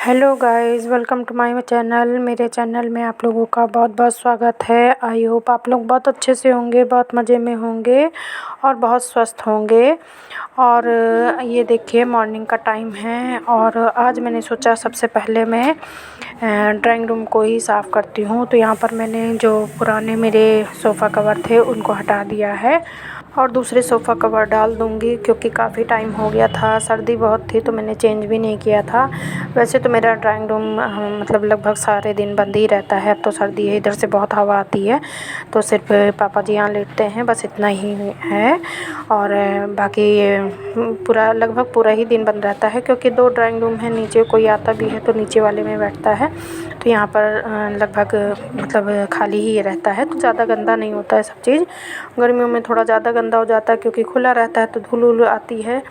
Hello guys, welcome to my channel. मेरे channel में आप लोगों का बहुत बहुत स्वागत है। आई होप आप लोग बहुत अच्छे से होंगे, बहुत मज़े में होंगे और बहुत स्वस्थ होंगे। और ये देखिए मॉर्निंग का टाइम है और आज मैंने सोचा सबसे पहले मैं ड्राइंग रूम को ही साफ़ करती हूँ। तो यहाँ पर मैंने जो पुराने मेरे सोफ़ा कवर थे उनको हटा दिया है और दूसरे सोफ़ा कवर डाल दूँगी, क्योंकि काफ़ी टाइम हो गया था, सर्दी बहुत थी तो मैंने चेंज भी नहीं किया था। वैसे तो मेरा ड्राइंग रूम मतलब लगभग सारे दिन बंद ही रहता है। अब तो सर्दी है, इधर से बहुत हवा आती है तो सिर्फ पापा जी यहाँ लेटते हैं, बस इतना ही है। और बाकी पूरा लगभग पूरा ही दिन बंद रहता है, क्योंकि 2 ड्राइंग रूम है, नीचे कोई आता भी है तो नीचे वाले में बैठता है। तो यहाँ पर लगभग मतलब खाली ही रहता है, तो ज़्यादा गंदा नहीं होता है सब चीज़। गर्मियों में थोड़ा ज़्यादा गंदा हो जाता है, क्योंकि खुला रहता है तो धूल वूल आती है,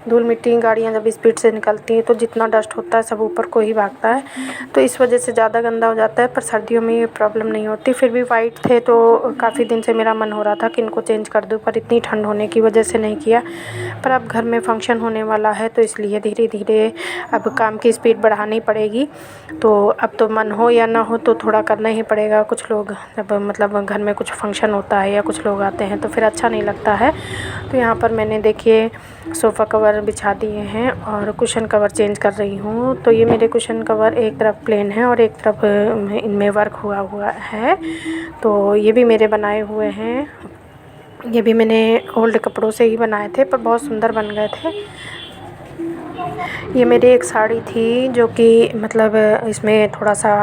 धूल मिट्टी, गाड़ियाँ जब स्पीड से निकलती हैं तो जितना डस्ट होता है सब ऊपर को ही भागता है, तो इस वजह से ज़्यादा गंदा हो जाता है। पर सर्दियों में ये प्रॉब्लम नहीं होती। फिर भी वाइट थे तो काफ़ी दिन से मेरा मन हो रहा था कि इनको चेंज कर दूँ, पर इतनी ठंड होने की वजह से नहीं किया। पर अब घर में फंक्शन होने वाला है तो इसलिए धीरे धीरे अब काम की स्पीड बढ़ानी पड़ेगी। तो अब तो मन हो या ना हो तो थोड़ा करना ही पड़ेगा। कुछ लोग जब मतलब घर में कुछ फंक्शन होता है या कुछ लोग आते हैं तो फिर अच्छा नहीं लगता है। तो यहाँ पर मैंने देखिए सोफ़ा कवर बिछा दिए हैं और कुशन कवर चेंज कर रही हूँ। तो ये मेरे कुशन कवर एक तरफ प्लेन है और एक तरफ इनमें वर्क हुआ हुआ है। तो ये भी मेरे बनाए हुए हैं, ये भी मैंने ओल्ड कपड़ों से ही बनाए थे, पर बहुत सुंदर बन गए थे। ये मेरी एक साड़ी थी जो कि मतलब इसमें थोड़ा सा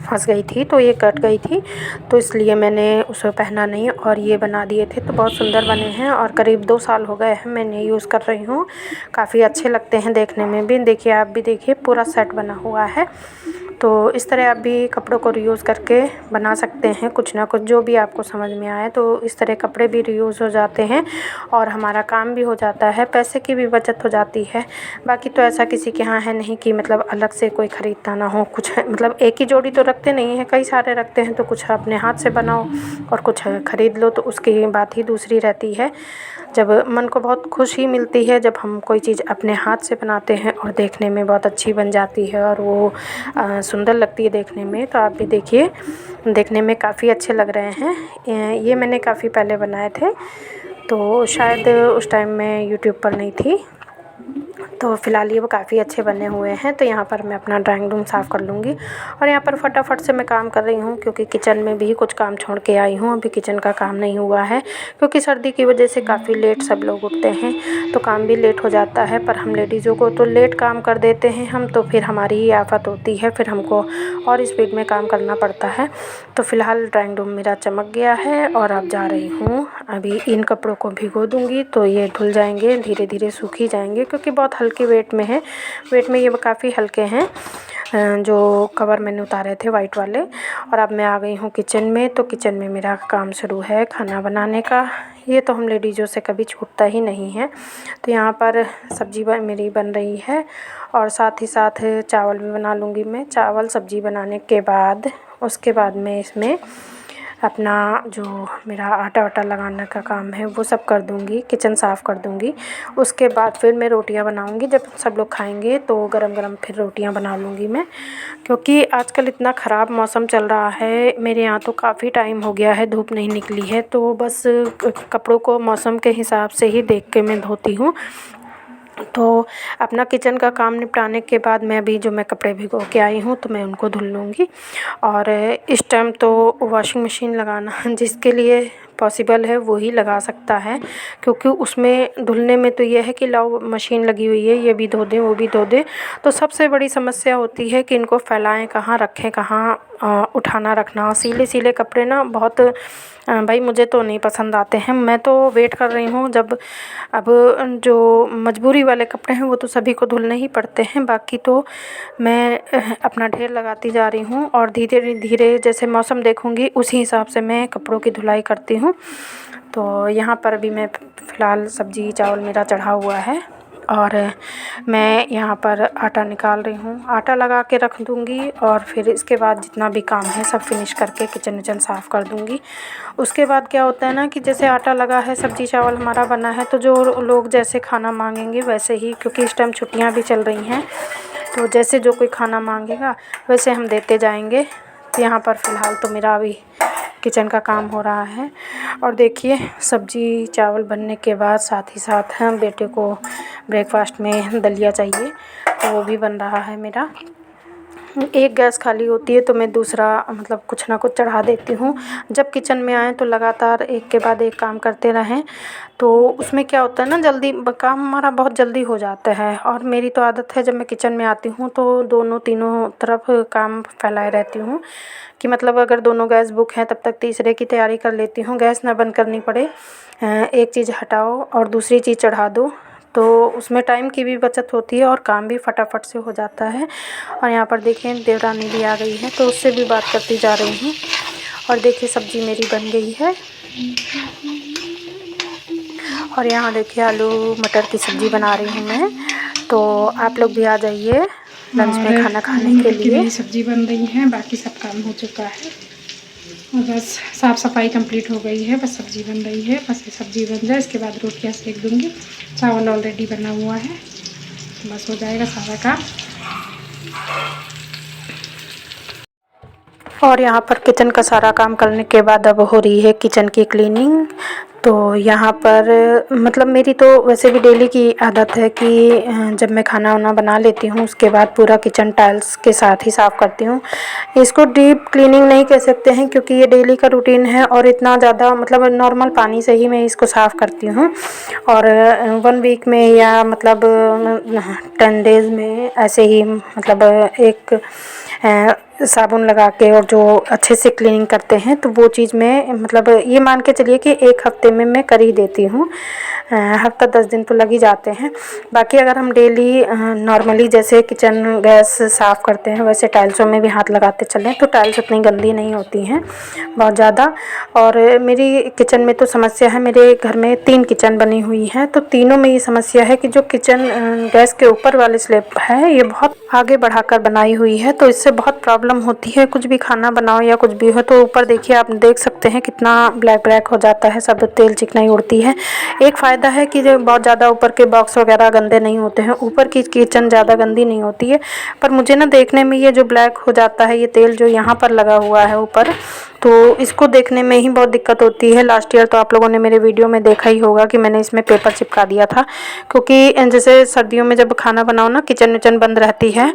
फंस गई थी, तो ये कट गई थी, तो इसलिए मैंने उसे पहना नहीं और ये बना दिए थे। तो बहुत सुंदर बने हैं और करीब 2 साल हो गए हैं मैंने यूज़ कर रही हूँ। काफ़ी अच्छे लगते हैं देखने में भी। देखिए आप भी देखिए, पूरा सेट बना हुआ है। तो इस तरह आप भी कपड़ों को रीयूज़ करके बना सकते हैं कुछ ना कुछ, जो भी आपको समझ में आए। तो इस तरह कपड़े भी रीयूज़ हो जाते हैं और हमारा काम भी हो जाता है, पैसे की भी बचत हो जाती है। बाकी तो ऐसा किसी के यहाँ है नहीं कि मतलब अलग से कोई ख़रीदता ना हो। कुछ मतलब एक ही जोड़ी तो रखते नहीं हैं, कई सारे रखते हैं। तो कुछ अपने हाथ से बनाओ और कुछ ख़रीद लो, तो उसकी बात ही दूसरी रहती है। जब मन को बहुत खुशी मिलती है जब हम कोई चीज़ अपने हाथ से बनाते हैं और देखने में बहुत अच्छी बन जाती है और वो सुंदर लगती है देखने में। तो आप भी देखिए, देखने में काफ़ी अच्छे लग रहे हैं। ये मैंने काफ़ी पहले बनाए थे, तो शायद उस टाइम मैं यूट्यूब पर नहीं थी। तो फ़िलहाल ये वो काफ़ी अच्छे बने हुए हैं। तो यहाँ पर मैं अपना ड्राइंग रूम साफ़ कर लूँगी और यहाँ पर फटाफट से मैं काम कर रही हूँ, क्योंकि किचन में भी कुछ काम छोड़ के आई हूँ। अभी किचन का काम नहीं हुआ है, क्योंकि सर्दी की वजह से काफ़ी लेट सब लोग उठते हैं तो काम भी लेट हो जाता है। पर हम लेडीज़ों को तो लेट काम कर देते हैं हम, तो फिर हमारी ही आफ़त होती है, फिर हमको और स्पीड में काम करना पड़ता है। तो फ़िलहाल ड्राइंग रूम मेरा चमक गया है और अब जा रही हूँ। अभी इन कपड़ों को भिगो दूँगी तो ये धुल जाएंगे, धीरे धीरे सूख ही जाएंगे, क्योंकि बहुत हल्के वेट में है। वेट में ये काफ़ी हल्के हैं जो कवर मैंने उतारे थे वाइट वाले। और अब मैं आ गई हूँ किचन में। तो किचन में मेरा काम शुरू है खाना बनाने का। ये तो हम लेडीज़ों से कभी छूटता ही नहीं है। तो यहाँ पर सब्ज़ी मेरी बन रही है और साथ ही साथ चावल भी बना लूँगी मैं। चावल सब्ज़ी बनाने के बाद उसके बाद मैं इसमें अपना जो मेरा आटा वाटा लगाने का काम है वो सब कर दूँगी, किचन साफ़ कर दूँगी। उसके बाद फिर मैं रोटियां बनाऊँगी। जब सब लोग खाएंगे तो गरम गरम फिर रोटियां बना लूँगी मैं, क्योंकि आजकल इतना ख़राब मौसम चल रहा है। मेरे यहाँ तो काफ़ी टाइम हो गया है धूप नहीं निकली है, तो बस कपड़ों को मौसम के हिसाब से ही देख के मैं धोती हूँ। तो अपना किचन का काम निपटाने के बाद मैं भी जो मैं कपड़े भिगो के आई हूँ तो मैं उनको धुल लूँगी। और इस टाइम तो वॉशिंग मशीन लगाना जिसके लिए पॉसिबल है वो ही लगा सकता है, क्योंकि उसमें धुलने में तो ये है कि लाओ मशीन लगी हुई है, ये भी धो दें वो भी धो दें। तो सबसे बड़ी समस्या होती है कि इनको फैलाएं कहाँ, रखें कहाँ, उठाना रखना। सीले सीले कपड़े ना बहुत भाई मुझे तो नहीं पसंद आते हैं। मैं तो वेट कर रही हूँ जब अब जो मजबूरी वाले कपड़े हैं वो तो सभी को धुलने ही पड़ते हैं। बाकी तो मैं अपना ढेर लगाती जा रही हूँ और धीरे धीरे जैसे मौसम देखूँगी उसी हिसाब से मैं कपड़ों की धुलाई करती हूँ। तो यहाँ पर भी मैं फ़िलहाल सब्ज़ी चावल मेरा चढ़ा हुआ है और मैं यहाँ पर आटा निकाल रही हूँ। आटा लगा के रख दूँगी और फिर इसके बाद जितना भी काम है सब फिनिश करके किचन विचन साफ़ कर दूँगी। उसके बाद क्या होता है ना कि जैसे आटा लगा है, सब्ज़ी चावल हमारा बना है, तो जो लोग जैसे खाना मांगेंगे वैसे ही, क्योंकि इस टाइम छुट्टियाँ भी चल रही हैं तो जैसे जो कोई खाना मांगेगा वैसे हम देते जाएंगे। तो यहाँ पर फ़िलहाल तो मेरा अभी किचन का काम हो रहा है। और देखिए सब्ज़ी चावल बनने के बाद साथ ही साथ हम बेटे को ब्रेकफास्ट में दलिया चाहिए, तो वो भी बन रहा है मेरा। एक गैस खाली होती है तो मैं दूसरा मतलब कुछ ना कुछ चढ़ा देती हूँ। जब किचन में आएँ तो लगातार एक के बाद एक काम करते रहें, तो उसमें क्या होता है ना, जल्दी काम हमारा बहुत जल्दी हो जाता है। और मेरी तो आदत है जब मैं किचन में आती हूँ तो दोनों तीनों तरफ काम फैलाए रहती हूँ कि मतलब अगर दोनों गैस बुक हैं तब तक तीसरे की तैयारी कर लेती हूँ, गैस ना बंद करनी पड़े। एक चीज़ हटाओ और दूसरी चीज़ चढ़ा दो, तो उसमें टाइम की भी बचत होती है और काम भी फटाफट से हो जाता है। और यहाँ पर देखें देवरानी भी आ गई है तो उससे भी बात करती जा रही हूँ। और देखिए सब्ज़ी मेरी बन गई है। और यहाँ देखिए आलू मटर की सब्ज़ी बना रही हूँ मैं, तो आप लोग भी आ जाइए लंच में खाना खाने के लिए। मेरी सब्ज़ी बन रही है, बाकी सब काम हो चुका है और बस साफ़ सफाई कंप्लीट हो गई है, बस सब्ज़ी बन रही है। बस ये सब्ज़ी बन जाए इसके बाद रोटियाँ सेक दूँगी। चावल ऑलरेडी बना हुआ है, बस हो जाएगा सारा काम। और यहाँ पर किचन का सारा काम करने के बाद अब हो रही है किचन की क्लीनिंग। तो यहाँ पर मतलब मेरी तो वैसे भी डेली की आदत है कि जब मैं खाना वाना बना लेती हूँ उसके बाद पूरा किचन टाइल्स के साथ ही साफ़ करती हूँ। इसको डीप क्लीनिंग नहीं कह सकते हैं क्योंकि ये डेली का रूटीन है और इतना ज़्यादा मतलब नॉर्मल पानी से ही मैं इसको साफ़ करती हूँ। और 1 वीक में या मतलब 10 डेज़ में ऐसे ही मतलब एक साबुन लगा के और जो अच्छे से क्लीनिंग करते हैं तो वो चीज़ में मतलब ये मान के चलिए कि 1 हफ़्ते में मैं कर ही देती हूँ। हफ़्ता 10 दिन तो लग ही जाते हैं। बाकी अगर हम डेली नॉर्मली जैसे किचन गैस साफ़ करते हैं वैसे टाइल्सों में भी हाथ लगाते चलें तो टाइल्स उतनी गंदी नहीं होती हैं बहुत ज़्यादा। और मेरी किचन में तो समस्या है, मेरे घर में 3 किचन बनी हुई हैं तो तीनों में ये समस्या है कि जो किचन गैस के ऊपर वाली स्लैब है ये बहुत आगे बढ़ाकर बनाई हुई है, तो इससे बहुत प्रॉब्लम होती है। कुछ भी खाना बनाओ या कुछ भी हो तो ऊपर देखिए आप देख सकते हैं कितना ब्लैक ब्लैक हो जाता है, सब तेल चिकनाई उड़ती है। एक फ़ायदा है कि जो बहुत ज़्यादा ऊपर के बॉक्स वगैरह गंदे नहीं होते हैं, ऊपर की किचन ज़्यादा गंदी नहीं होती है। पर मुझे ना देखने में ये जो ब्लैक हो जाता है ये तेल जो यहाँ पर लगा हुआ है ऊपर, तो इसको देखने में ही बहुत दिक्कत होती है। लास्ट ईयर तो आप लोगों ने मेरे वीडियो में देखा ही होगा कि मैंने इसमें पेपर चिपका दिया था, क्योंकि जैसे सर्दियों में जब खाना बनाओ ना किचन विचन बंद रहती है।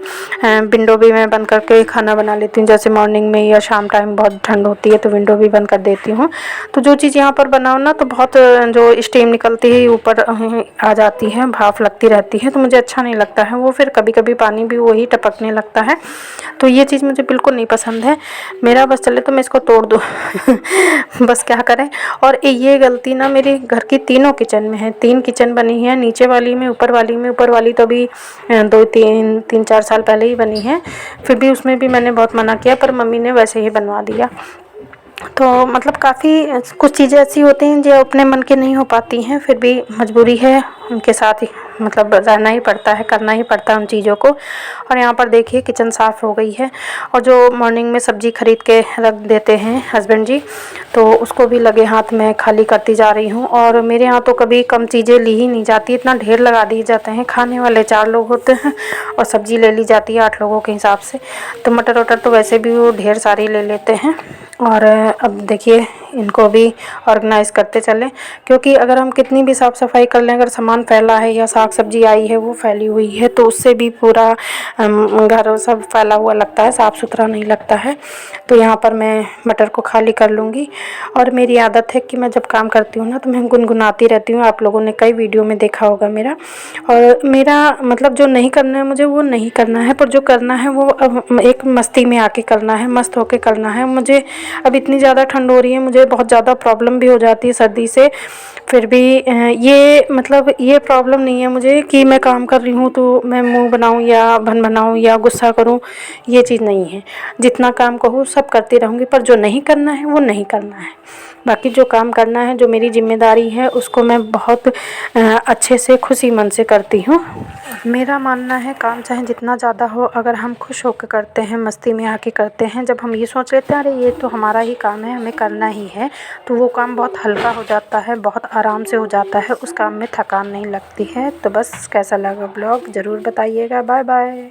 विंडो भी मैं बंद करके खाना बना लेती हूँ, जैसे मॉर्निंग में या शाम टाइम बहुत ठंड होती है तो विंडो भी बंद कर देती हूँ। तो जो चीज़ यहाँ पर बनाओ ना तो बहुत जो स्टीम निकलती है ऊपर आ जाती है, भाप लगती रहती है, तो मुझे अच्छा नहीं लगता है वो। फिर कभी कभी पानी भी वही टपकने लगता है, तो ये चीज़ मुझे बिल्कुल नहीं पसंद है। मेरा बस चले तो मैं इसको तोड़ दूँ बस क्या करें। और ये गलती ना मेरे घर की तीनों किचन में है, 3 किचन बनी है, नीचे वाली में ऊपर वाली में। ऊपर वाली तो अभी 2-3-4 साल पहले ही बनी है, फिर भी उसमें भी मैंने बहुत मना किया पर मम्मी ने वैसे ही बनवा दिया। तो मतलब काफ़ी कुछ चीज़ें ऐसी होती हैं जो अपने मन की नहीं हो पाती हैं, फिर भी मजबूरी है उनके साथ ही मतलब रहना ही पड़ता है, करना ही पड़ता है उन चीज़ों को। और यहाँ पर देखिए किचन साफ़ हो गई है। और जो मॉर्निंग में सब्ज़ी ख़रीद के रख देते हैं हस्बैंड जी, तो उसको भी लगे हाथ में खाली करती जा रही हूँ। और मेरे यहाँ तो कभी कम चीज़ें ली ही नहीं जाती, इतना ढेर लगा दिए जाते हैं। खाने वाले 4 लोग होते हैं और सब्ज़ी ले ली जाती है 8 लोगों के हिसाब से, तो मटर वटर तो वैसे भी वो ढेर सारी ले लेते हैं। और अब देखिए इनको भी ऑर्गेनाइज़ करते चलें, क्योंकि अगर हम कितनी भी साफ़ सफाई कर लें, अगर सामान फैला है या साग सब्ज़ी आई है वो फैली हुई है तो उससे भी पूरा घर सब फैला हुआ लगता है, साफ़ सुथरा नहीं लगता है। तो यहाँ पर मैं मटर को खाली कर लूँगी। और मेरी आदत है कि मैं जब काम करती हूँ ना तो मैं गुनगुनाती रहती हूँ, आप लोगों ने कई वीडियो में देखा होगा मेरा। और मेरा मतलब जो नहीं करना है मुझे वो नहीं करना है, पर जो करना है वो एक मस्ती में आके करना है, मस्त होके करना है। मुझे अब इतनी ज़्यादा ठंड हो रही है, मुझे बहुत ज़्यादा प्रॉब्लम भी हो जाती है सर्दी से, फिर भी ये मतलब ये प्रॉब्लम नहीं है मुझे कि मैं काम कर रही हूँ तो मैं मुंह बनाऊँ या भन बनाऊँ या गुस्सा करूँ, ये चीज़ नहीं है। जितना काम कहो सब करती रहूँगी, पर जो नहीं करना है वो नहीं करना है। बाकी जो काम करना है, जो मेरी ज़िम्मेदारी है, उसको मैं बहुत अच्छे से खुशी मन से करती हूँ। मेरा मानना है काम चाहे जितना ज़्यादा हो, अगर हम खुश होकर करते हैं, मस्ती में आके करते हैं, जब हम ये सोच लेते हैं अरे ये तो हमारा ही काम है, हमें करना ही है, तो वो काम बहुत हल्का हो जाता है, बहुत आराम से हो जाता है, उस काम में थकान नहीं लगती है। तो बस कैसा लगा ब्लॉग ज़रूर बताइएगा। Bye bye.